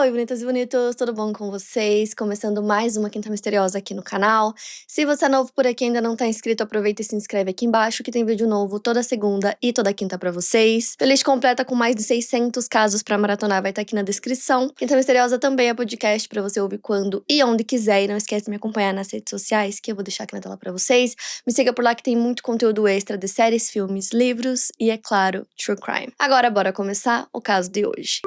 Oi, bonitas e bonitos, tudo bom com vocês? Começando mais uma Quinta Misteriosa aqui no canal. Se você é novo por aqui e ainda não tá inscrito, aproveita e se inscreve aqui embaixo que tem vídeo novo toda segunda e toda quinta pra vocês. Playlist completa com mais de 600 casos pra maratonar vai estar aqui na descrição. Quinta Misteriosa também é podcast pra você ouvir quando e onde quiser. E não esquece de me acompanhar nas redes sociais, que eu vou deixar aqui na tela pra vocês. Me siga por lá que tem muito conteúdo extra de séries, filmes, livros e, é claro, true crime. Agora, bora começar o caso de hoje.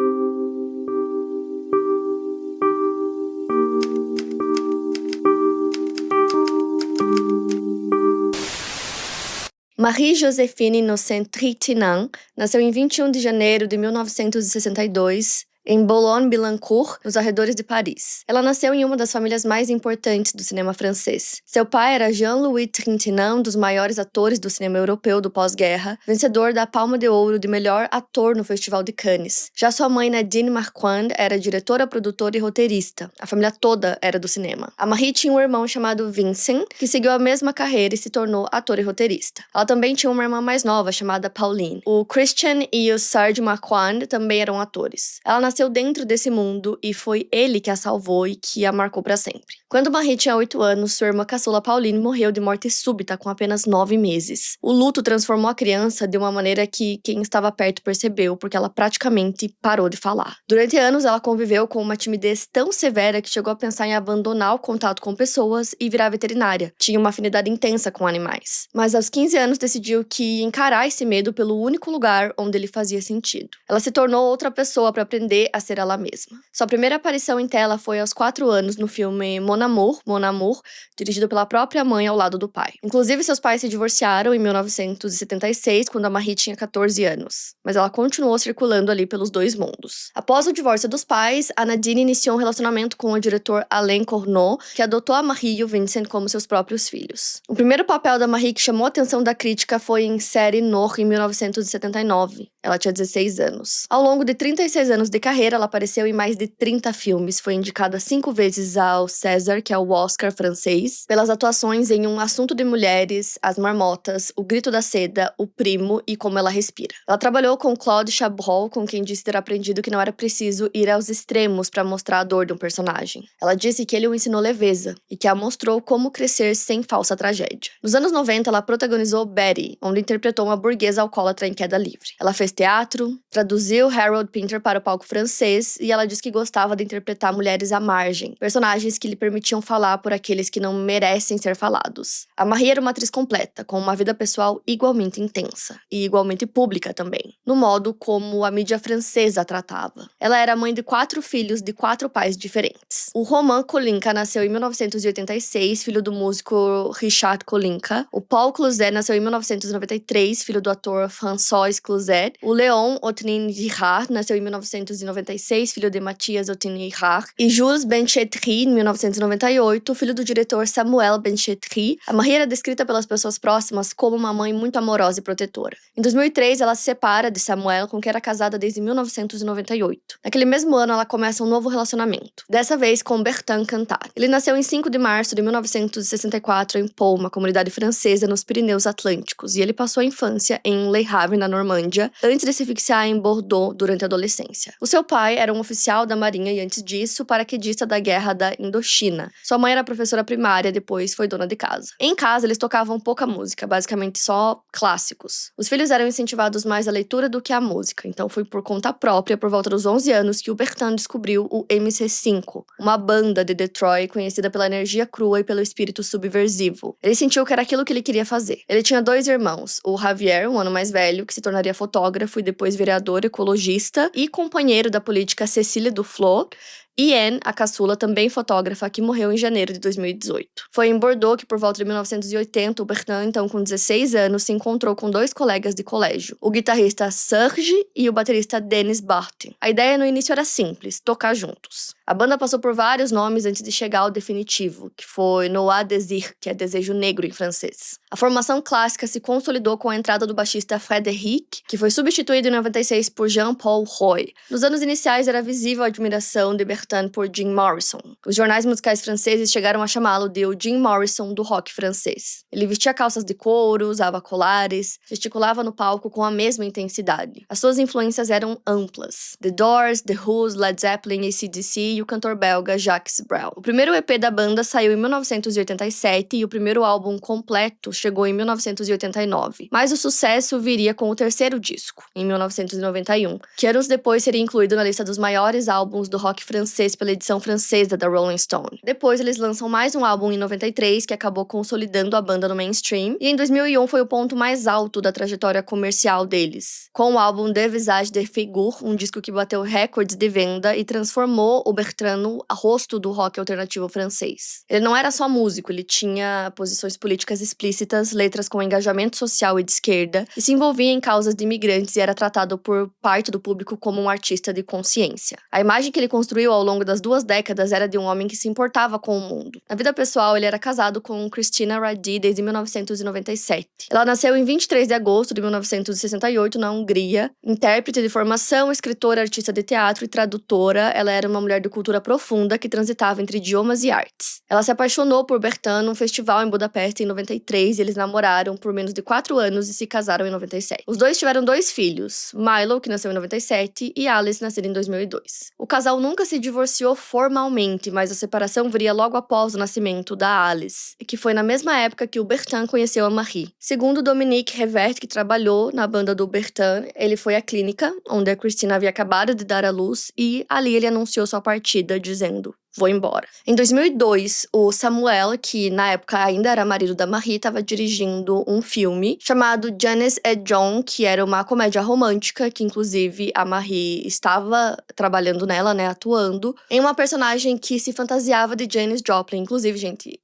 Marie-Joséphine Innocent Trintignant nasceu em 21 de janeiro de 1962, em Boulogne-Billancourt, nos arredores de Paris. Ela nasceu em uma das famílias mais importantes do cinema francês. Seu pai era Jean-Louis Trintignant, um dos maiores atores do cinema europeu do pós-guerra, vencedor da Palma de Ouro de melhor ator no Festival de Cannes. Já sua mãe, Nadine Marquand, era diretora, produtora e roteirista. A família toda era do cinema. A Marie tinha um irmão chamado Vincent, que seguiu a mesma carreira e se tornou ator e roteirista. Ela também tinha uma irmã mais nova, chamada Pauline. O Christian e o Serge Marquand também eram atores. Ela nasceu dentro desse mundo e foi ele que a salvou e que a marcou para sempre. Quando Marie tinha 8 anos, sua irmã caçula Pauline morreu de morte súbita com apenas 9 meses. O luto transformou a criança de uma maneira que quem estava perto percebeu, porque ela praticamente parou de falar. Durante anos, ela conviveu com uma timidez tão severa que chegou a pensar em abandonar o contato com pessoas e virar veterinária. Tinha uma afinidade intensa com animais. Mas aos 15 anos decidiu que ia encarar esse medo pelo único lugar onde ele fazia sentido. Ela se tornou outra pessoa para aprender a ser ela mesma. Sua primeira aparição em tela foi aos 4 anos no filme Mon Amour, dirigido pela própria mãe ao lado do pai. Inclusive, seus pais se divorciaram em 1976, quando a Marie tinha 14 anos. Mas ela continuou circulando ali pelos dois mundos. Após o divórcio dos pais, a Nadine iniciou um relacionamento com o diretor Alain Corneau, que adotou a Marie e o Vincent como seus próprios filhos. O primeiro papel da Marie que chamou a atenção da crítica foi em Série Noire, em 1979. Ela tinha 16 anos. Ao longo de 36 anos de carreira, ela apareceu em mais de 30 filmes. Foi indicada 5 vezes ao César, que é o Oscar francês, pelas atuações em Um Assunto de Mulheres, As Marmotas, O Grito da Seda, O Primo e Como Ela Respira. Ela trabalhou com Claude Chabrol, com quem disse ter aprendido que não era preciso ir aos extremos para mostrar a dor de um personagem. Ela disse que ele o ensinou leveza e que a mostrou como crescer sem falsa tragédia. Nos anos 90, ela protagonizou Betty, onde interpretou uma burguesa alcoólatra em queda livre. Ela fez teatro, traduziu Harold Pinter para o palco francês e ela disse que gostava de interpretar mulheres à margem, personagens que lhe permitiam falar por aqueles que não merecem ser falados. A Marie era uma atriz completa, com uma vida pessoal igualmente intensa e igualmente pública também, no modo como a mídia francesa a tratava. Ela era mãe de 4 filhos de 4 pais diferentes. O Romain Kolinka nasceu em 1986, filho do músico Richard Kolinka. O Paul Cluzet nasceu em 1993, filho do ator François Cluzet. O Léon Otnin-Girard nasceu em 1996, filho de Mathias Otnin-Girard. E Jules Benchetri, em 1998, filho do diretor Samuel Benchetri. A Marie era descrita pelas pessoas próximas como uma mãe muito amorosa e protetora. Em 2003, ela se separa de Samuel, com quem era casada desde 1998. Naquele mesmo ano, ela começa um novo relacionamento, dessa vez com Bertrand Cantat. Ele nasceu em 5 de março de 1964 em Pau, uma comunidade francesa nos Pirineus Atlânticos, e ele passou a infância em Le Havre, na Normândia, antes de se fixar em Bordeaux durante a adolescência. O seu pai era um oficial da Marinha e, antes disso, paraquedista da Guerra da Indochina. Sua mãe era professora primária, depois foi dona de casa. Em casa, eles tocavam pouca música, basicamente só clássicos. Os filhos eram incentivados mais à leitura do que à música, então foi por conta própria, por volta dos 11 anos, que o Bertrand descobriu o MC5, uma banda de Detroit conhecida pela energia crua e pelo espírito subversivo. Ele sentiu que era aquilo que ele queria fazer. Ele tinha 2 irmãos, o Javier, um ano mais velho, que se tornaria fotógrafo e depois vereador ecologista e companheiro da política Cecília Duflot, e Anne, a caçula, também fotógrafa, que morreu em janeiro de 2018. Foi em Bordeaux que, por volta de 1980, o Bertrand, então com 16 anos, se encontrou com 2 colegas de colégio, o guitarrista Serge e o baterista Dennis Barton. A ideia no início era simples, tocar juntos. A banda passou por vários nomes antes de chegar ao definitivo, que foi Noir Désir, que é desejo negro em francês. A formação clássica se consolidou com a entrada do baixista Frédéric, que foi substituído em 96 por Jean-Paul Roy. Nos anos iniciais era visível a admiração de Bertrand Bertin por Jim Morrison. Os jornais musicais franceses chegaram a chamá-lo de o Jim Morrison do rock francês. Ele vestia calças de couro, usava colares, gesticulava no palco com a mesma intensidade. As suas influências eram amplas. The Doors, The Who, Led Zeppelin, AC/DC e o cantor belga Jacques Brel. O primeiro EP da banda saiu em 1987 e o primeiro álbum completo chegou em 1989. Mas o sucesso viria com o terceiro disco, em 1991, que anos depois seria incluído na lista dos maiores álbuns do rock francês pela edição francesa da Rolling Stone. Depois eles lançam mais um álbum em 93, que acabou consolidando a banda no mainstream, e em 2001 foi o ponto mais alto da trajetória comercial deles, com o álbum De Visage de Figure, um disco que bateu recordes de venda e transformou o Bertrand no rosto do rock alternativo francês. Ele não era só músico, ele tinha posições políticas explícitas, letras com engajamento social e de esquerda, e se envolvia em causas de imigrantes e era tratado por parte do público como um artista de consciência. A imagem que ele construiu ao longo das 2 décadas era de um homem que se importava com o mundo. Na vida pessoal, ele era casado com Christina Ricci desde 1997. Ela nasceu em 23 de agosto de 1968 na Hungria. Intérprete de formação, escritora, artista de teatro e tradutora, ela era uma mulher de cultura profunda que transitava entre idiomas e artes. Ela se apaixonou por Bertin num festival em Budapeste em 93 e eles namoraram por menos de 4 anos e se casaram em 97. Os dois tiveram 2 filhos, Milo, que nasceu em 97, e Alice, nascida em 2002. O casal nunca se divorciou formalmente, mas a separação viria logo após o nascimento da Alice, que foi na mesma época que o Bertin conheceu a Marie. Segundo Dominique Revert, que trabalhou na banda do Bertin, ele foi à clínica, onde a Christina havia acabado de dar à luz, e ali ele anunciou sua partida, dizendo: "Vou embora." Em 2002, o Samuel, que na época ainda era marido da Marie, estava dirigindo um filme chamado Janice et John, que era uma comédia romântica, que inclusive a Marie estava trabalhando nela, né, atuando, em uma personagem que se fantasiava de Janis Joplin. Inclusive, gente,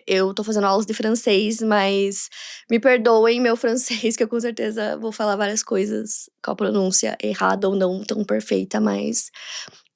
eu tô fazendo aulas de francês, mas me perdoem meu francês, que eu com certeza vou falar várias coisas com a pronúncia errada ou não tão perfeita, mas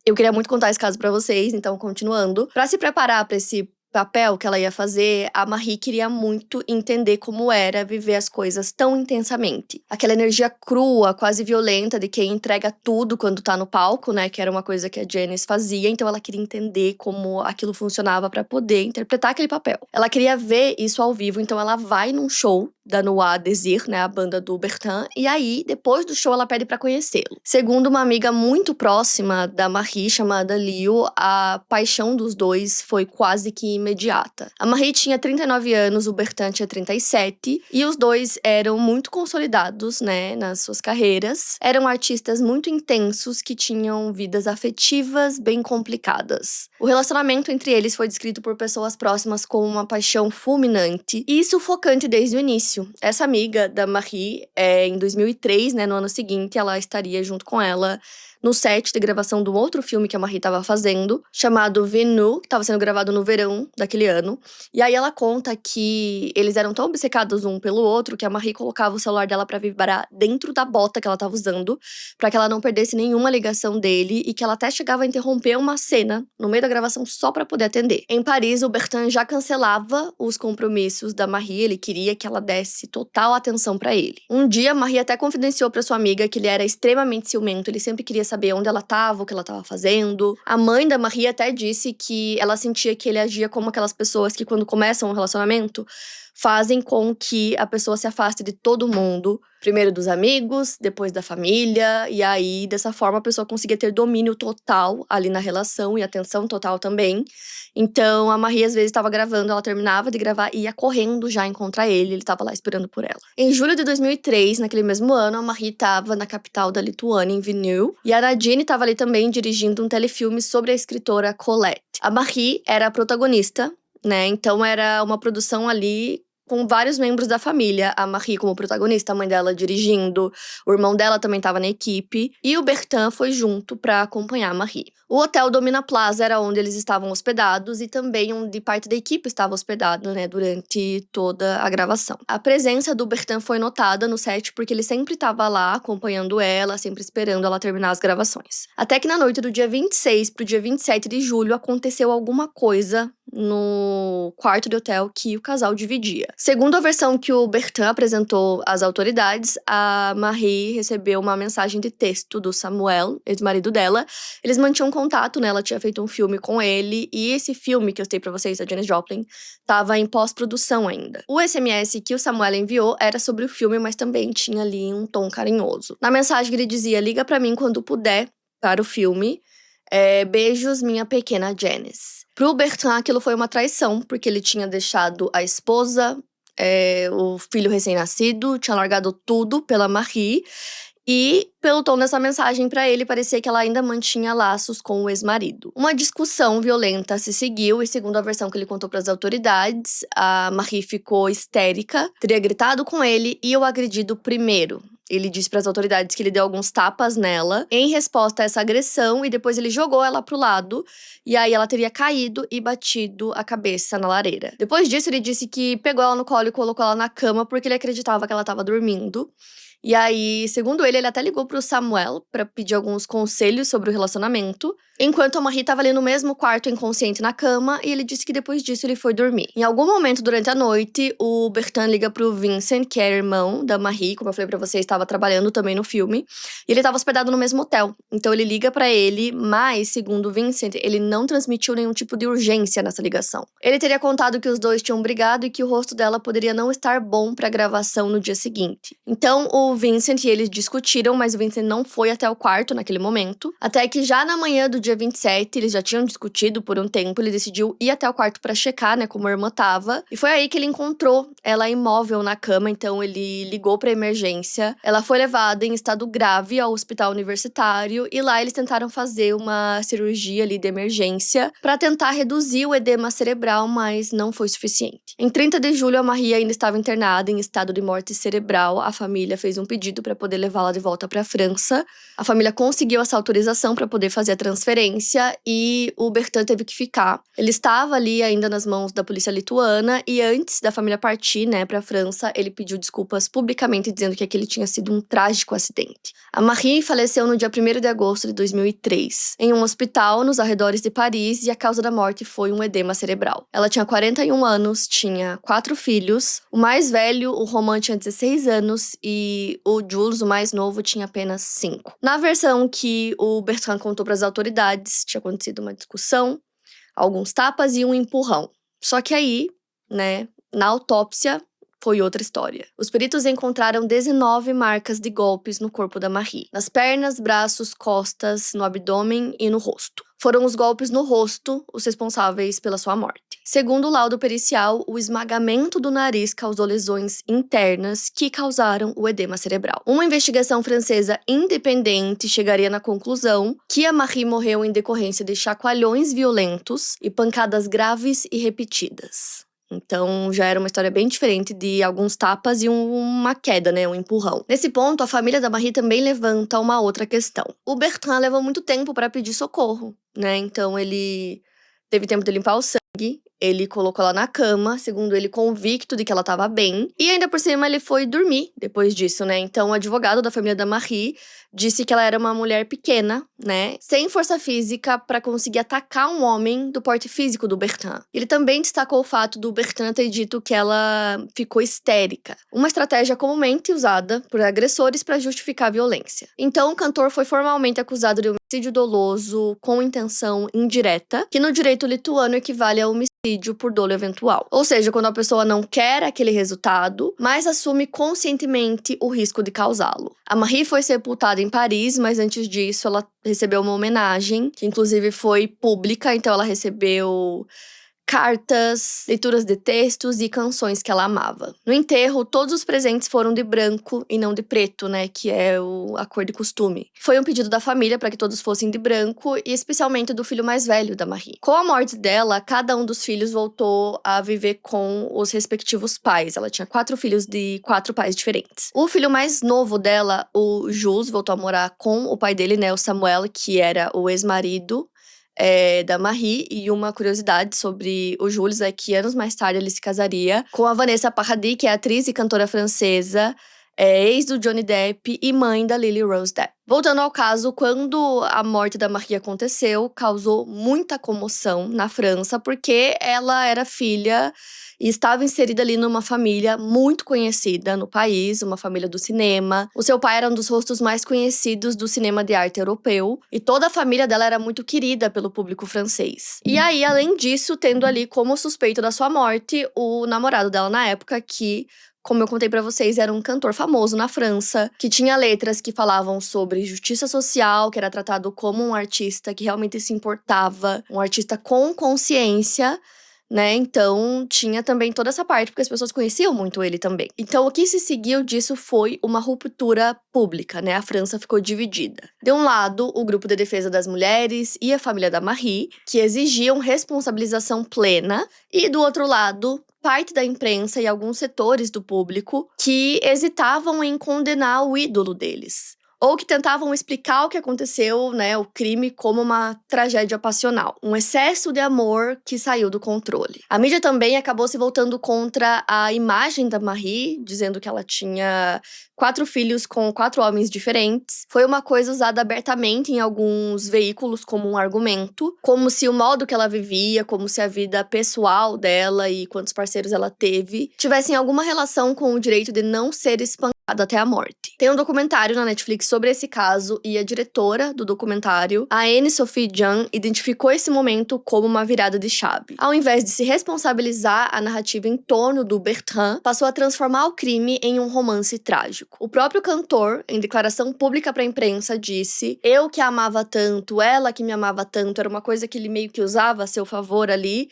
eu queria muito contar esse caso pra vocês, então continuando. Pra se preparar pra esse papel que ela ia fazer, a Marie queria muito entender como era viver as coisas tão intensamente. Aquela energia crua, quase violenta de quem entrega tudo quando tá no palco, né? Que era uma coisa que a Janis fazia, então ela queria entender como aquilo funcionava pra poder interpretar aquele papel. Ela queria ver isso ao vivo, então ela vai num show da Noir Désir, né, a banda do Bertin, e aí, depois do show, ela pede pra conhecê-lo. Segundo uma amiga muito próxima da Marie, chamada Liu, a paixão dos dois foi quase que imediata. A Marie tinha 39 anos, o Bertin tinha 37, e os dois eram muito consolidados, né, nas suas carreiras. Eram artistas muito intensos que tinham vidas afetivas bem complicadas. O relacionamento entre eles foi descrito por pessoas próximas como uma paixão fulminante e sufocante desde o início. Essa amiga da Marie, em 2003, né, no ano seguinte, ela estaria junto com ela no set de gravação de um outro filme que a Marie estava fazendo, chamado Venu, que estava sendo gravado no verão daquele ano. E aí ela conta que eles eram tão obcecados um pelo outro que a Marie colocava o celular dela pra vibrar dentro da bota que ela estava usando, pra que ela não perdesse nenhuma ligação dele e que ela até chegava a interromper uma cena no meio da gravação só pra poder atender. Em Paris, o Bertin já cancelava os compromissos da Marie, ele queria que ela desse total atenção pra ele. Um dia, a Marie até confidenciou pra sua amiga que ele era extremamente ciumento, ele sempre queria saber onde ela estava, o que ela estava fazendo. A mãe da Marie até disse que ela sentia que ele agia como aquelas pessoas que, quando começam um relacionamento, fazem com que a pessoa se afaste de todo mundo. Primeiro dos amigos, depois da família, e aí, dessa forma, a pessoa conseguia ter domínio total ali na relação e atenção total também. Então, a Marie, às vezes, estava gravando, ela terminava de gravar e ia correndo já encontrar ele estava lá esperando por ela. Em julho de 2003, naquele mesmo ano, a Marie estava na capital da Lituânia, em Vilnius, e a Nadine estava ali também dirigindo um telefilme sobre a escritora Colette. A Marie era a protagonista, né? Então era uma produção ali com vários membros da família. A Marie como protagonista, a mãe dela dirigindo, o irmão dela também estava na equipe, e o Bertin foi junto para acompanhar a Marie. O hotel Domina Plaza era onde eles estavam hospedados e também onde parte da equipe estava hospedado, né, durante toda a gravação. A presença do Bertin foi notada no set porque ele sempre estava lá acompanhando ela, sempre esperando ela terminar as gravações. Até que na noite do dia 26 pro dia 27 de julho aconteceu alguma coisa no quarto de hotel que o casal dividia. Segundo a versão que o Bertrand apresentou às autoridades, a Marie recebeu uma mensagem de texto do Samuel, ex-marido dela. Eles mantinham contato, né? Ela tinha feito um filme com ele, e esse filme que eu citei pra vocês, da Janis Joplin, estava em pós-produção ainda. O SMS que o Samuel enviou era sobre o filme, mas também tinha ali um tom carinhoso. Na mensagem ele dizia: liga pra mim quando puder para o filme. Beijos, minha pequena Janice. Pro Bertrand, aquilo foi uma traição, porque ele tinha deixado a esposa, o filho recém-nascido, tinha largado tudo pela Marie. E, pelo tom dessa mensagem pra ele, parecia que ela ainda mantinha laços com o ex-marido. Uma discussão violenta se seguiu e, segundo a versão que ele contou pras autoridades, a Marie ficou histérica, teria gritado com ele e o agredido primeiro. Ele disse pras autoridades que ele deu alguns tapas nela em resposta a essa agressão, e depois ele jogou ela pro lado, e aí ela teria caído e batido a cabeça na lareira. Depois disso, ele disse que pegou ela no colo e colocou ela na cama porque ele acreditava que ela estava dormindo. E aí, segundo ele até ligou pro Samuel pra pedir alguns conselhos sobre o relacionamento, enquanto a Marie tava ali no mesmo quarto, inconsciente na cama, e ele disse que depois disso ele foi dormir. Em algum momento durante a noite, o Bertrand liga pro Vincent, que é irmão da Marie, como eu falei pra vocês, estava trabalhando também no filme, e ele tava hospedado no mesmo hotel. Então ele liga pra ele, mas, segundo o Vincent, ele não transmitiu nenhum tipo de urgência nessa ligação. Ele teria contado que os dois tinham brigado e que o rosto dela poderia não estar bom pra gravação no dia seguinte. Então, o Vincent e eles discutiram, mas o Vincent não foi até o quarto naquele momento. Até que já na manhã do dia 27, eles já tinham discutido por um tempo, ele decidiu ir até o quarto pra checar, né, como a irmã tava. E foi aí que ele encontrou ela imóvel na cama, então ele ligou pra emergência. Ela foi levada em estado grave ao hospital universitário e lá eles tentaram fazer uma cirurgia ali de emergência pra tentar reduzir o edema cerebral, mas não foi suficiente. Em 30 de julho, a Marie ainda estava internada em estado de morte cerebral. A família fez um pedido para poder levá-la de volta para a França. A família conseguiu essa autorização para poder fazer a transferência e o Bertrand teve que ficar. Ele estava ali ainda nas mãos da polícia lituana e antes da família partir, né, para a França, ele pediu desculpas publicamente dizendo que aquele tinha sido um trágico acidente. A Marie faleceu no dia 1º de agosto de 2003, em um hospital nos arredores de Paris, e a causa da morte foi um edema cerebral. Ela tinha 41 anos, tinha 4 filhos. O mais velho, o Romain, tinha 16 anos e o Jules, o mais novo, tinha apenas 5. Na versão que o Bertrand contou para as autoridades, tinha acontecido uma discussão, alguns tapas e um empurrão. Só que aí, né, na autópsia, foi outra história. Os peritos encontraram 19 marcas de golpes no corpo da Marie. Nas pernas, braços, costas, no abdômen e no rosto. Foram os golpes no rosto os responsáveis pela sua morte. Segundo o laudo pericial, o esmagamento do nariz causou lesões internas que causaram o edema cerebral. Uma investigação francesa independente chegaria na conclusão que a Marie morreu em decorrência de chacoalhões violentos e pancadas graves e repetidas. Então, já era uma história bem diferente de alguns tapas e uma queda, né? Um empurrão. Nesse ponto, a família da Marie também levanta uma outra questão. O Bertrand levou muito tempo para pedir socorro, né? Então, ele teve tempo de limpar o sangue, ele colocou ela na cama, segundo ele, convicto de que ela estava bem. E ainda por cima, ele foi dormir depois disso, né? Então, o advogado da família da Marie disse que ela era uma mulher pequena, né? Sem força física para conseguir atacar um homem do porte físico do Bertrand. Ele também destacou o fato do Bertrand ter dito que ela ficou histérica. Uma estratégia comumente usada por agressores para justificar a violência. Então, o cantor foi formalmente acusado de homicídio doloso com intenção indireta, que no direito lituano equivale a homicídio por dolo eventual. Ou seja, quando a pessoa não quer aquele resultado, mas assume conscientemente o risco de causá-lo. A Marie foi sepultada em Paris, mas antes disso ela recebeu uma homenagem, que inclusive foi pública, então ela recebeu cartas, leituras de textos e canções que ela amava. No enterro, todos os presentes foram de branco e não de preto, né, que é a cor de costume. Foi um pedido da família para que todos fossem de branco e especialmente do filho mais velho da Marie. Com a morte dela, cada um dos filhos voltou a viver com os respectivos pais. Ela tinha 4 filhos de 4 pais diferentes. O filho mais novo dela, o Jules, voltou a morar com o pai dele, né, o Samuel, que era o ex-marido da Marie. E uma curiosidade sobre o Jules é que anos mais tarde ele se casaria com a Vanessa Paradis, que é atriz e cantora francesa, é ex do Johnny Depp e mãe da Lily Rose Depp. Voltando ao caso, quando a morte da Marie aconteceu, causou muita comoção na França, porque ela era filha e estava inserida ali numa família muito conhecida no país, uma família do cinema. O seu pai era um dos rostos mais conhecidos do cinema de arte europeu, e toda a família dela era muito querida pelo público francês. E aí, além disso, tendo ali como suspeito da sua morte o namorado dela na época, que, como eu contei pra vocês, era um cantor famoso na França, que tinha letras que falavam sobre justiça social, que era tratado como um artista que realmente se importava, um artista com consciência, né? Então, tinha também toda essa parte, porque as pessoas conheciam muito ele também. Então, o que se seguiu disso foi uma ruptura pública, né? A França ficou dividida. De um lado, o grupo de defesa das mulheres e a família da Marie, que exigiam responsabilização plena, e do outro lado, parte da imprensa e alguns setores do público que hesitavam em condenar o ídolo deles, ou que tentavam explicar o que aconteceu, né, o crime, como uma tragédia passional, um excesso de amor que saiu do controle. A mídia também acabou se voltando contra a imagem da Marie, dizendo que ela tinha 4 filhos com 4 homens diferentes. Foi uma coisa usada abertamente em alguns veículos como um argumento, como se o modo que ela vivia, como se a vida pessoal dela e quantos parceiros ela teve, tivessem alguma relação com o direito de não ser espancada até a morte. Tem um documentário na Netflix sobre esse caso, e a diretora do documentário, a Anne-Sophie Jean, identificou esse momento como uma virada de chave. Ao invés de se responsabilizar a narrativa em torno do Bertrand, passou a transformar o crime em um romance trágico. O próprio cantor, em declaração pública para a imprensa, disse: "Eu que a amava tanto, ela que me amava tanto", era uma coisa que ele meio que usava a seu favor ali,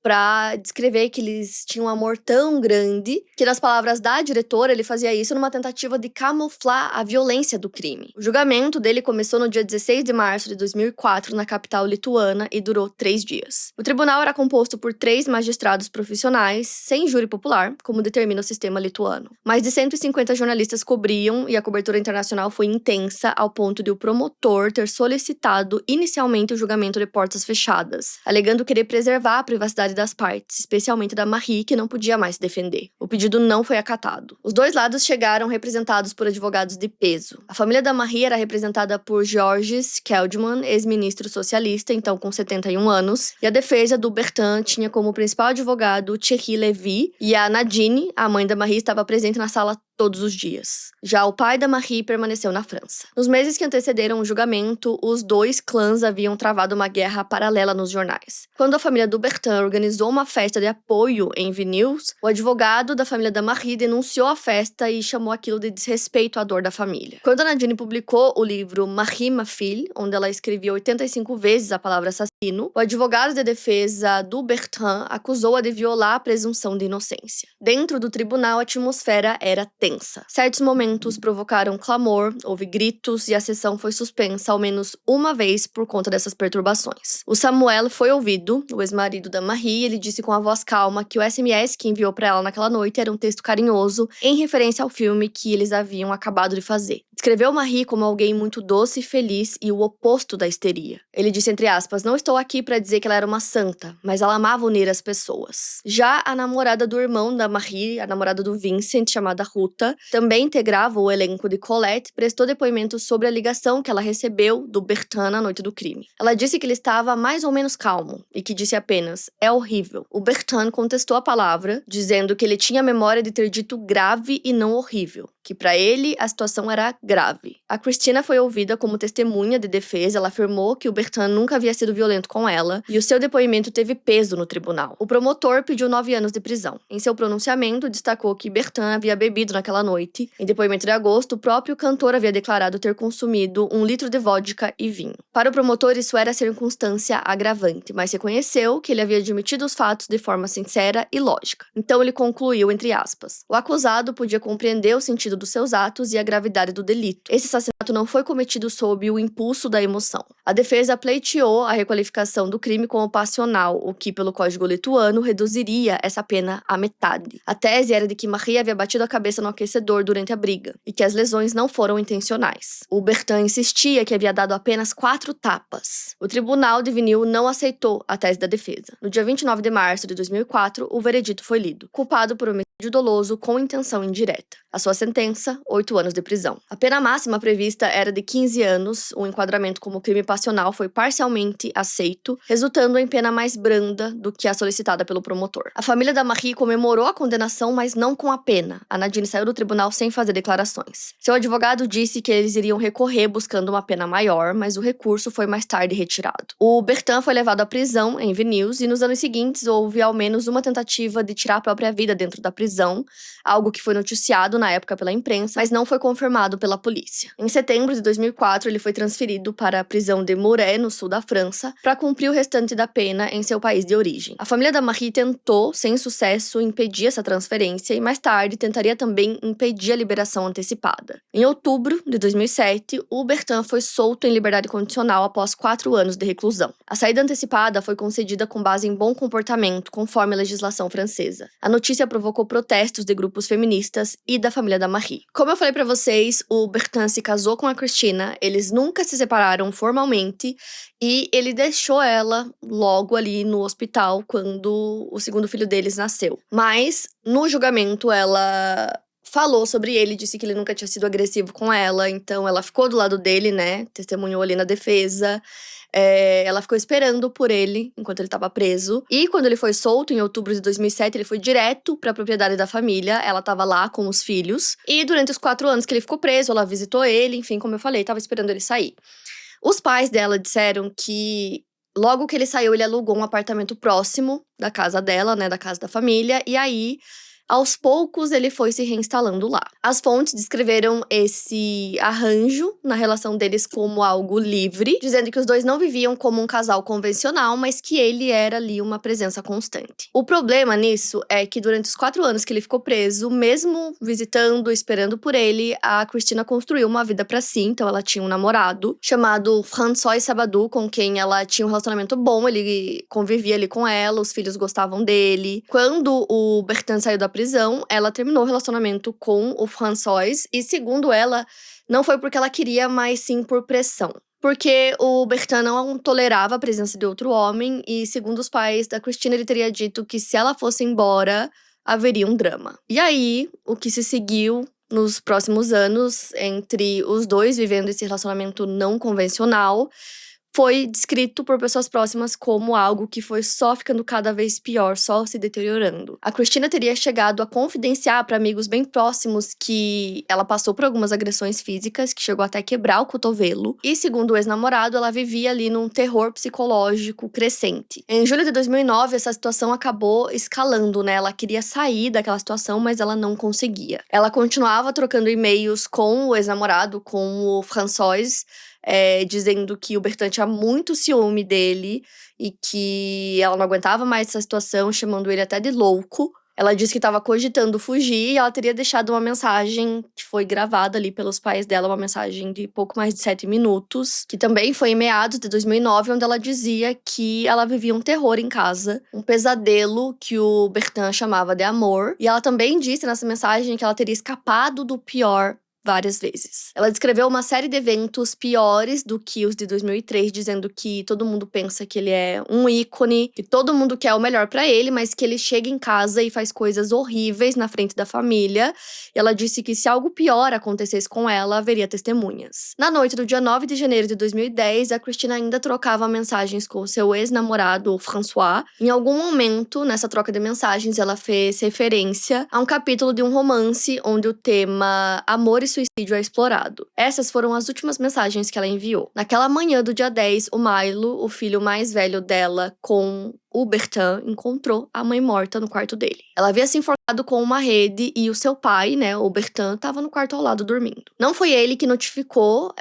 pra descrever que eles tinham um amor tão grande, que nas palavras da diretora, ele fazia isso numa tentativa de camuflar a violência do crime. O julgamento dele começou no dia 16 de março de 2004, na capital lituana, e durou 3 dias. O tribunal era composto por 3 magistrados profissionais, sem júri popular, como determina o sistema lituano. Mais de 150 jornalistas cobriam, e a cobertura internacional foi intensa, ao ponto de o promotor ter solicitado inicialmente o julgamento de portas fechadas, alegando querer preservar a privacidade das partes, especialmente da Marie, que não podia mais se defender. O pedido não foi acatado. Os dois lados chegaram representados por advogados de peso. A família da Marie era representada por Georges Keldman, ex-ministro socialista, então com 71 anos, e a defesa do Bertrand tinha como principal advogado Thierry Lévy, e a Nadine, a mãe da Marie, estava presente na sala todos os dias. Já o pai da Marie permaneceu na França. Nos meses que antecederam o julgamento, os dois clãs haviam travado uma guerra paralela nos jornais. Quando a família do Bertrand organizou uma festa de apoio em Vilnius, o advogado da família da Marie denunciou a festa e chamou aquilo de desrespeito à dor da família. Quando a Nadine publicou o livro Marie, ma fille, onde ela escrevia 85 vezes a palavra assassino, o advogado de defesa do Bertrand acusou-a de violar a presunção de inocência. Dentro do tribunal, a atmosfera era tensa. Certos momentos provocaram clamor, houve gritos, e a sessão foi suspensa ao menos uma vez por conta dessas perturbações. O Samuel foi ouvido, o ex-marido da Marie, e ele disse com a voz calma que o SMS que enviou para ela naquela noite era um texto carinhoso em referência ao filme que eles haviam acabado de fazer. Descreveu Marie como alguém muito doce e feliz, e o oposto da histeria. Ele disse, entre aspas: "Não estou aqui para dizer que ela era uma santa, mas ela amava unir as pessoas." Já a namorada do irmão da Marie, a namorada do Vincent, chamada Ruta, também integrava o elenco de Colette, prestou depoimento sobre a ligação que ela recebeu do Bertrand na noite do crime. Ela disse que ele estava mais ou menos calmo, e que disse apenas: "É horrível." O Bertrand contestou a palavra, dizendo que ele tinha a memória de ter dito grave e não horrível, que para ele a situação era grave. A Christina foi ouvida como testemunha de defesa. Ela afirmou que o Bertrand nunca havia sido violento com ela, e o seu depoimento teve peso no tribunal. O promotor pediu 9 anos de prisão. Em seu pronunciamento, destacou que Bertrand havia bebido naquela noite. Em depoimento de agosto, o próprio cantor havia declarado ter consumido 1 litro de vodka e vinho. Para o promotor, isso era circunstância agravante, mas reconheceu que ele havia admitido os fatos de forma sincera e lógica. Então ele concluiu, entre aspas: "O acusado podia compreender o sentido dos seus atos e a gravidade do delito. Esse assassinato não foi cometido sob o impulso da emoção." A defesa pleiteou a requalificação do crime como passional, o que, pelo Código lituano, reduziria essa pena à metade. A tese era de que Marie havia batido a cabeça no aquecedor durante a briga, e que as lesões não foram intencionais. O Bertrand insistia que havia dado apenas 4 tapas. O tribunal de Vinil não aceitou a tese da defesa. No dia 29 de março de 2004, o veredito foi lido: culpado por homicídio doloso com intenção indireta. A sua sentença dispensa, 8 anos de prisão. A pena máxima prevista era de 15 anos, o enquadramento como crime passional foi parcialmente aceito, resultando em pena mais branda do que a solicitada pelo promotor. A família da Marie comemorou a condenação, mas não com a pena. A Nadine saiu do tribunal sem fazer declarações. Seu advogado disse que eles iriam recorrer buscando uma pena maior, mas o recurso foi mais tarde retirado. O Bertin foi levado à prisão em Vilnius e nos anos seguintes houve ao menos uma tentativa de tirar a própria vida dentro da prisão, algo que foi noticiado na época pela imprensa, mas não foi confirmado pela polícia. Em setembro de 2004, ele foi transferido para a prisão de Muret, no sul da França, para cumprir o restante da pena em seu país de origem. A família da Marie tentou, sem sucesso, impedir essa transferência e mais tarde tentaria também impedir a liberação antecipada. Em outubro de 2007, o Bertin foi solto em liberdade condicional após 4 anos de reclusão. A saída antecipada foi concedida com base em bom comportamento, conforme a legislação francesa. A notícia provocou protestos de grupos feministas e da família da Marie. Como eu falei pra vocês, o Bertin se casou com a Christina, eles nunca se separaram formalmente e ele deixou ela logo ali no hospital quando o segundo filho deles nasceu. Mas, no julgamento, ela falou sobre ele, disse que ele nunca tinha sido agressivo com ela, então ela ficou do lado dele, né, testemunhou ali na defesa. Ela ficou esperando por ele enquanto ele estava preso. E quando ele foi solto, em outubro de 2007, ele foi direto para a propriedade da família. Ela estava lá com os filhos. E durante os 4 anos que ele ficou preso, ela visitou ele. Enfim, como eu falei, estava esperando ele sair. Os pais dela disseram que logo que ele saiu, ele alugou um apartamento próximo da casa dela, né, da casa da família. E aí, aos poucos, ele foi se reinstalando lá. As fontes descreveram esse arranjo na relação deles como algo livre, dizendo que os dois não viviam como um casal convencional, mas que ele era ali uma presença constante. O problema nisso é que durante os 4 anos que ele ficou preso, mesmo visitando, esperando por ele, a Christina construiu uma vida pra si. Então ela tinha um namorado chamado François Sabadou, com quem ela tinha um relacionamento bom, ele convivia ali com ela, os filhos gostavam dele. Quando o Bertin saiu da prisão, ela terminou o relacionamento com o François e, segundo ela, não foi porque ela queria, mas sim por pressão. Porque o Bertin não tolerava a presença de outro homem e, segundo os pais da Christina, ele teria dito que se ela fosse embora, haveria um drama. E aí, o que se seguiu nos próximos anos, entre os dois vivendo esse relacionamento não convencional, foi descrito por pessoas próximas como algo que foi só ficando cada vez pior, só se deteriorando. A Christina teria chegado a confidenciar para amigos bem próximos que ela passou por algumas agressões físicas, que chegou até quebrar o cotovelo. E, segundo o ex-namorado, ela vivia ali num terror psicológico crescente. Em julho de 2009, essa situação acabou escalando, né? Ela queria sair daquela situação, mas ela não conseguia. Ela continuava trocando e-mails com o ex-namorado, com o François, dizendo que o Bertin tinha muito ciúme dele e que ela não aguentava mais essa situação, chamando ele até de louco. Ela disse que estava cogitando fugir e ela teria deixado uma mensagem que foi gravada ali pelos pais dela, uma mensagem de pouco mais de 7 minutos, que também foi em meados de 2009, onde ela dizia que ela vivia um terror em casa, um pesadelo que o Bertin chamava de amor. E ela também disse nessa mensagem que ela teria escapado do pior várias vezes. Ela descreveu uma série de eventos piores do que os de 2003, dizendo que todo mundo pensa que ele é um ícone, que todo mundo quer o melhor pra ele, mas que ele chega em casa e faz coisas horríveis na frente da família. E ela disse que se algo pior acontecesse com ela, haveria testemunhas. Na noite do dia 9 de janeiro de 2010, a Christina ainda trocava mensagens com o seu ex-namorado, o François. Em algum momento, nessa troca de mensagens, ela fez referência a um capítulo de um romance onde o tema amor e suicídio é explorado. Essas foram as últimas mensagens que ela enviou. Naquela manhã do dia 10, o Milo, o filho mais velho dela, com o Bertin, encontrou a mãe morta no quarto dele. Ela havia se enforcado com uma rede e o seu pai, né, o Bertin, estava no quarto ao lado dormindo. Não foi ele que notificou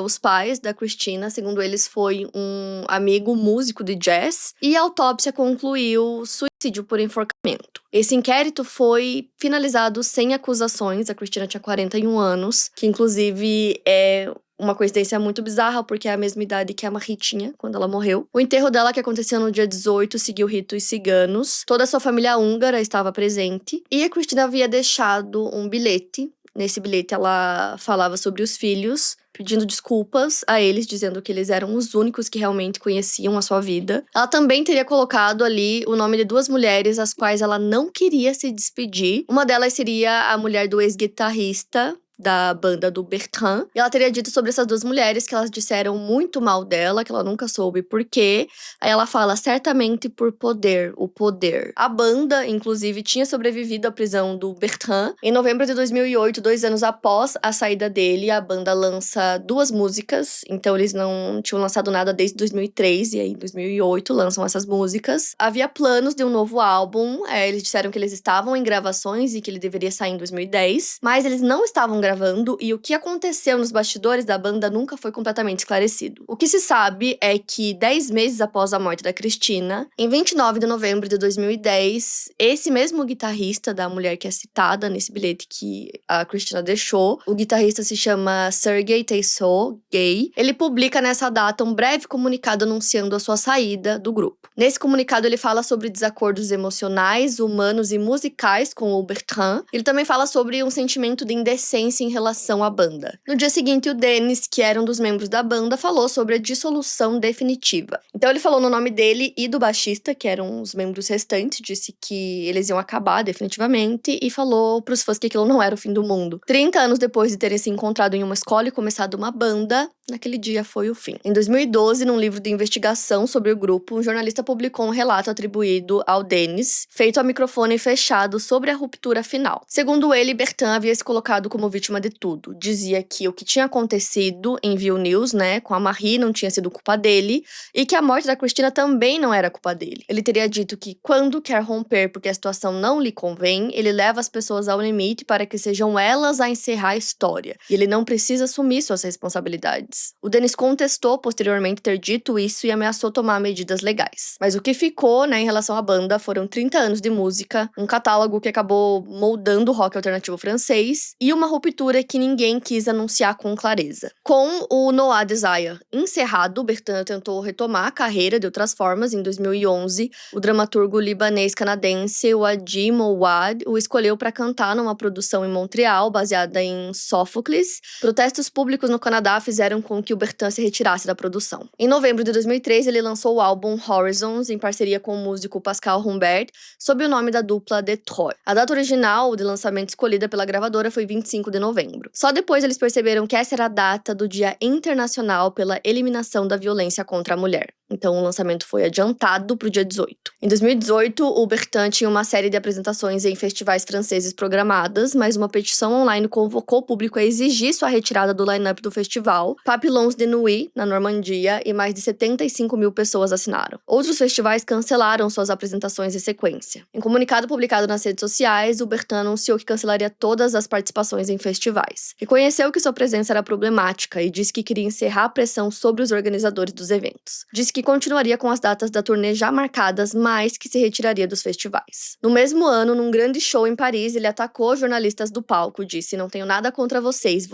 os pais da Christina, segundo eles foi um amigo músico de jazz, e a autópsia concluiu suicídio por enforcamento. Esse inquérito foi finalizado sem acusações. A Christina tinha 41 anos, que inclusive é uma coincidência muito bizarra, porque é a mesma idade que a Marie tinha quando ela morreu. O enterro dela, que aconteceu no dia 18, seguiu ritos ciganos. Toda a sua família húngara estava presente. E a Christina havia deixado um bilhete. Nesse bilhete ela falava sobre os filhos, pedindo desculpas a eles, dizendo que eles eram os únicos que realmente conheciam a sua vida. Ela também teria colocado ali o nome de 2 mulheres, as quais ela não queria se despedir. Uma delas seria a mulher do ex-guitarrista da banda do Bertrand. E ela teria dito sobre essas 2 mulheres que elas disseram muito mal dela, que ela nunca soube por quê. Aí ela fala, certamente por poder, o poder. A banda, inclusive, tinha sobrevivido à prisão do Bertrand. Em novembro de 2008, 2 anos após a saída dele, a banda lança 2 músicas. Então eles não tinham lançado nada desde 2003, e aí em 2008 lançam essas músicas. Havia planos de um novo álbum, eles disseram que eles estavam em gravações e que ele deveria sair em 2010, mas eles não estavam gravando, e o que aconteceu nos bastidores da banda nunca foi completamente esclarecido. O que se sabe é que 10 meses após a morte da Christina, em 29 de novembro de 2010, esse mesmo guitarrista da mulher que é citada nesse bilhete que a Christina deixou, o guitarrista se chama Sergei Teyssot, gay, ele publica nessa data um breve comunicado anunciando a sua saída do grupo. Nesse comunicado ele fala sobre desacordos emocionais, humanos e musicais com o Bertrand. Ele também fala sobre um sentimento de indecência em relação à banda. No dia seguinte, o Dennis, que era um dos membros da banda, falou sobre a dissolução definitiva. Então ele falou no nome dele e do baixista, que eram os membros restantes, disse que eles iam acabar definitivamente e falou pros fãs que aquilo não era o fim do mundo. 30 anos depois de terem se encontrado em uma escola e começado uma banda, naquele dia foi o fim. Em 2012, num livro de investigação sobre o grupo, um jornalista publicou um relato atribuído ao Dennis, feito a microfone fechado sobre a ruptura final. Segundo ele, Bertrand havia se colocado como vítima de tudo. Dizia que o que tinha acontecido em Vilnius, com a Marie não tinha sido culpa dele e que a morte da Christina também não era culpa dele. Ele teria dito que quando quer romper porque a situação não lhe convém, ele leva as pessoas ao limite para que sejam elas a encerrar a história. E ele não precisa assumir suas responsabilidades. O Dennis contestou posteriormente ter dito isso e ameaçou tomar medidas legais. Mas o que ficou, em relação à banda foram 30 anos de música, um catálogo que acabou moldando o rock alternativo francês e uma ruptura que ninguém quis anunciar com clareza. Com o Noah Desire encerrado, Bertrand tentou retomar a carreira de outras formas. Em 2011, o dramaturgo libanês-canadense Wadi Mouawad o escolheu para cantar numa produção em Montreal, baseada em Sófocles. Protestos públicos no Canadá fizeram com que o Bertrand se retirasse da produção. Em novembro de 2003, ele lançou o álbum Horizons, em parceria com o músico Pascal Humbert, sob o nome da dupla Detroit. A data original de lançamento escolhida pela gravadora foi 25 de novembro. Só depois eles perceberam que essa era a data do Dia Internacional pela Eliminação da Violência contra a Mulher. Então o lançamento foi adiantado para o dia 18. Em 2018, o Bertrand tinha uma série de apresentações em festivais franceses programadas, mas uma petição online convocou o público a exigir sua retirada do line-up do festival. Papillons de Nuit, na Normandia, e mais de 75 mil pessoas assinaram. Outros festivais cancelaram suas apresentações em sequência. Em comunicado publicado nas redes sociais, o Bertrand anunciou que cancelaria todas as participações em festivais. Reconheceu que sua presença era problemática e disse que queria encerrar a pressão sobre os organizadores dos eventos. Disse que continuaria com as datas da turnê já marcadas, mas que se retiraria dos festivais. No mesmo ano, num grande show em Paris, ele atacou jornalistas do palco, disse: "Não tenho nada contra vocês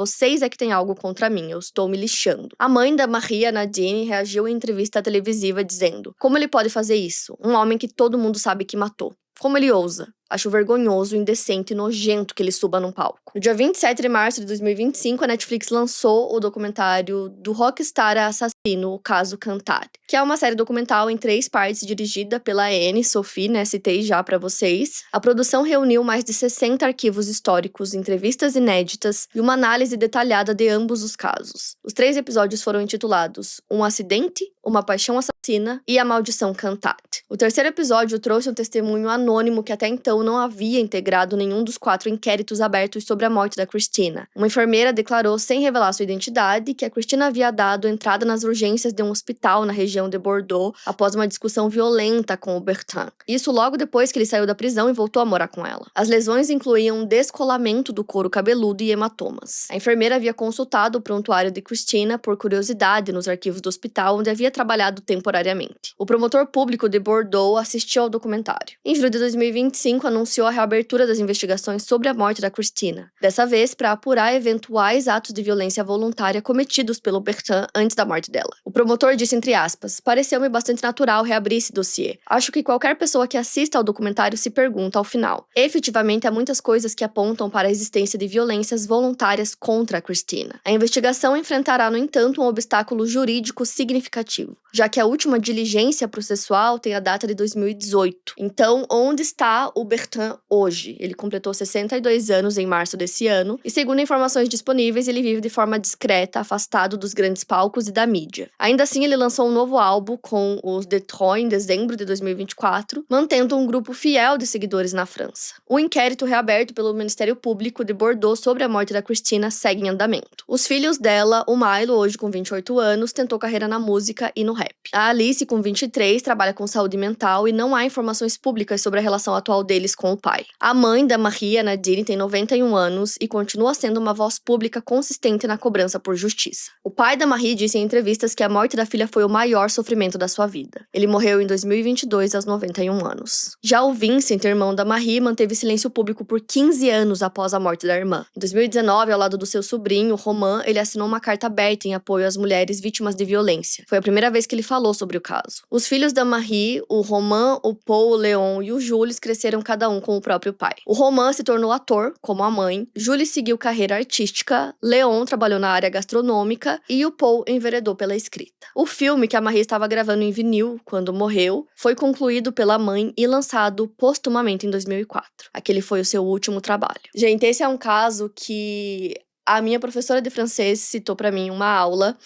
é que têm algo contra mim, eu estou me lixando." A mãe da Maria, Nadine, reagiu em entrevista televisiva dizendo: "Como ele pode fazer isso? Um homem que todo mundo sabe que matou. Como ele ousa? Acho vergonhoso, indecente e nojento que ele suba num palco." No dia 27 de março de 2025, a Netflix lançou o documentário do rockstar assassino, o caso Cantar, que é uma série documental em 3 partes dirigida pela Anne Sophie, citei já pra vocês. A produção reuniu mais de 60 arquivos históricos, entrevistas inéditas e uma análise detalhada de ambos os casos. Os 3 episódios foram intitulados Um Acidente, Uma Paixão Assassina e A Maldição Cantar. O terceiro episódio trouxe um testemunho anônimo que até então não havia integrado nenhum dos 4 inquéritos abertos sobre a morte da Christina. Uma enfermeira declarou, sem revelar sua identidade, que a Christina havia dado entrada nas urgências de um hospital na região de Bordeaux após uma discussão violenta com o Bertrand. Isso logo depois que ele saiu da prisão e voltou a morar com ela. As lesões incluíam descolamento do couro cabeludo e hematomas. A enfermeira havia consultado o prontuário de Christina por curiosidade nos arquivos do hospital onde havia trabalhado temporariamente. O promotor público de Bordeaux assistiu ao documentário. Em julho de 2025, anunciou a reabertura das investigações sobre a morte da Christina, dessa vez para apurar eventuais atos de violência voluntária cometidos pelo Bertrand antes da morte dela. O promotor disse, entre aspas, pareceu-me bastante natural reabrir esse dossiê. Acho que qualquer pessoa que assista ao documentário se pergunta ao final. Efetivamente, há muitas coisas que apontam para a existência de violências voluntárias contra a Christina. A investigação enfrentará, no entanto, um obstáculo jurídico significativo, já que a última diligência processual tem a data de 2018. Então, onde está o Bertrand hoje? Ele completou 62 anos em março desse ano e, segundo informações disponíveis, ele vive de forma discreta, afastado dos grandes palcos e da mídia. Ainda assim, ele lançou um novo álbum com os Detroit em dezembro de 2024, mantendo um grupo fiel de seguidores na França. O inquérito reaberto pelo Ministério Público de Bordeaux sobre a morte da Christina segue em andamento. Os filhos dela, o Milo, hoje com 28 anos, tentou carreira na música e no rap. A Alice, com 23, trabalha com saúde mental e não há informações públicas sobre a relação atual deles com o pai. A mãe da Marie, a Nadine, tem 91 anos e continua sendo uma voz pública consistente na cobrança por justiça. O pai da Marie disse em entrevistas que a morte da filha foi o maior sofrimento da sua vida. Ele morreu em 2022, aos 91 anos. Já o Vincent, irmão da Marie, manteve silêncio público por 15 anos após a morte da irmã. Em 2019, ao lado do seu sobrinho, Romain, ele assinou uma carta aberta em apoio às mulheres vítimas de violência. Foi a primeira vez que ele falou sobre o caso. Os filhos da Marie, o Romain, o Paul, o Leon e o Jules cresceram cada um com o próprio pai. O Romain se tornou ator, como a mãe, Jules seguiu carreira artística, Leon trabalhou na área gastronômica e o Paul enveredou pela escrita. O filme que a Marie estava gravando em vinil quando morreu foi concluído pela mãe e lançado postumamente em 2004. Aquele foi o seu último trabalho. Gente, esse é um caso que a minha professora de francês citou pra mim uma aula.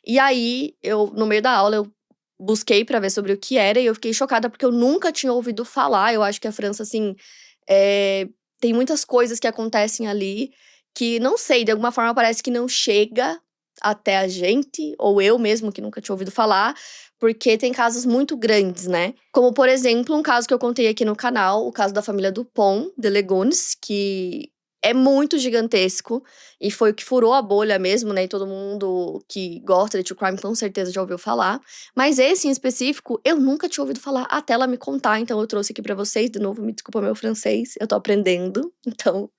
E aí, no meio da aula, eu busquei pra ver sobre o que era e eu fiquei chocada porque eu nunca tinha ouvido falar. Eu acho que a França, assim, tem muitas coisas que acontecem ali que, não sei, de alguma forma parece que não chega até a gente, ou eu mesmo que nunca tinha ouvido falar, porque tem casos muito grandes, né? Como, por exemplo, um caso que eu contei aqui no canal, o caso da família Dupont de Ligonnès, que é muito gigantesco e foi o que furou a bolha mesmo, né? E todo mundo que gosta de true crime com certeza já ouviu falar. Mas esse em específico, eu nunca tinha ouvido falar até ela me contar, então eu trouxe aqui pra vocês. De novo, me desculpa meu francês, eu tô aprendendo, então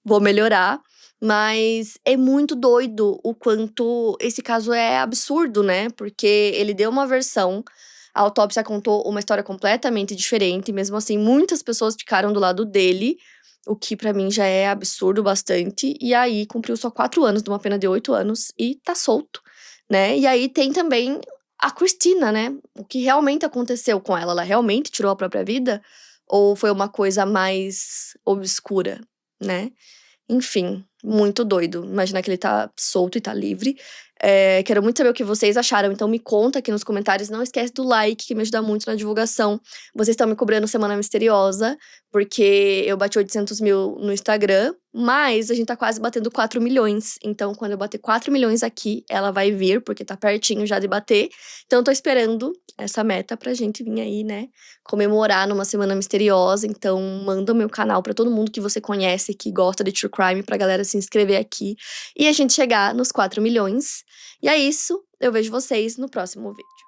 vou melhorar. Mas é muito doido o quanto esse caso é absurdo, né? Porque ele deu uma versão, a autópsia contou uma história completamente diferente, mesmo assim, muitas pessoas ficaram do lado dele, o que pra mim já é absurdo bastante. E aí cumpriu só 4 anos, de uma pena de 8 anos, e tá solto, né? E aí tem também a Christina, né? O que realmente aconteceu com ela? Ela realmente tirou a própria vida? Ou foi uma coisa mais obscura, né? Enfim, muito doido. Imaginar que ele tá solto e tá livre. Quero muito saber o que vocês acharam, então me conta aqui nos comentários. Não esquece do like, que me ajuda muito na divulgação. Vocês estão me cobrando Semana Misteriosa, porque eu bati 800 mil no Instagram, mas a gente tá quase batendo 4 milhões. Então, quando eu bater 4 milhões aqui, ela vai vir, porque tá pertinho já de bater. Então, eu tô esperando essa meta pra gente vir aí, né, comemorar numa Semana Misteriosa. Então, manda o meu canal pra todo mundo que você conhece, que gosta de true crime, pra galera se inscrever aqui e a gente chegar nos 4 milhões. E é isso, eu vejo vocês no próximo vídeo.